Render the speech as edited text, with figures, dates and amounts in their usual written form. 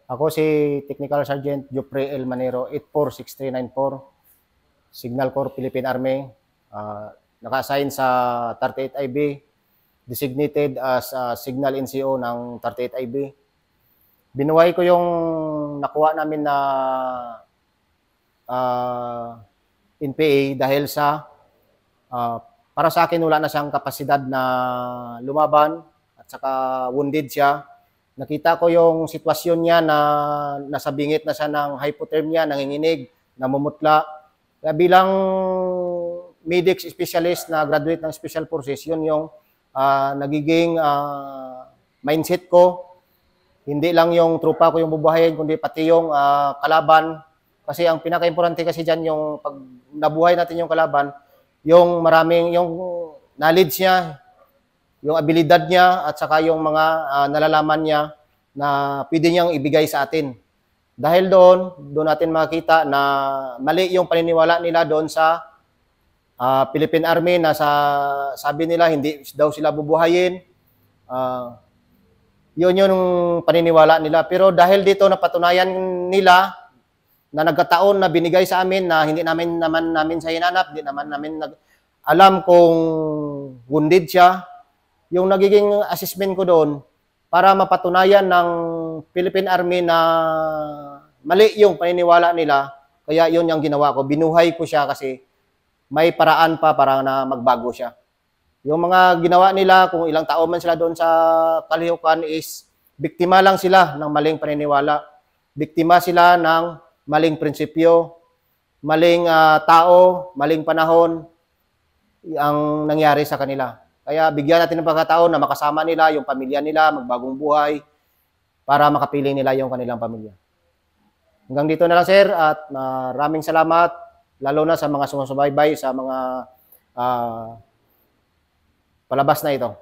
Ako si Technical Sergeant Jupre L. Manero, 846394, Signal Corps, Philippine Army. Naka-assign sa 38 IB, designated as Signal NCO ng 38 IB. Binuhay ko yung nakuha namin na NPA dahil sa para sa akin wala na siyang kapasidad na lumaban at saka wounded siya. Nakita ko yung sitwasyon niya na nasa bingit na siya ng hypothermia, nanginginig, namumutla. Kaya bilang medics specialist na graduate ng Special Forces, yun yung nagiging mindset ko. Hindi lang yung trupa ko yung bubuhayin, kundi pati yung kalaban. Kasi ang pinaka-importante kasi dyan, yung pag nabuhay natin yung kalaban, yung maraming, yung knowledge niya, yung abilidad niya, at saka yung mga nalalaman niya na pwede niyang ibigay sa atin. Dahil doon natin makita na mali yung paniniwala nila doon sa Philippine Army na sabi nila hindi daw sila bubuhayin. Yun yung paniniwala nila. Pero dahil dito napatunayan nila na nagkataon na binigay sa amin na hindi namin sa hinanap, hindi naman namin alam kung wounded siya. Yung nagiging assessment ko doon para mapatunayan ng Philippine Army na mali yung paniniwala nila, kaya yun yung ginawa ko. Binuhay ko siya kasi may paraan pa para na magbago siya. Yung mga ginawa nila, kung ilang taon man sila doon sa kalihukan, is biktima lang sila ng maling paniniwala. Biktima sila ng maling prinsipyo, maling tao, maling panahon ang nangyari sa kanila. Kaya bigyan natin ng pagkataon na makasama nila yung pamilya nila, magbagong buhay, para makapiling nila yung kanilang pamilya. Hanggang dito na lang, sir, at maraming salamat, lalo na sa mga sumusubaybay sa mga palabas na ito.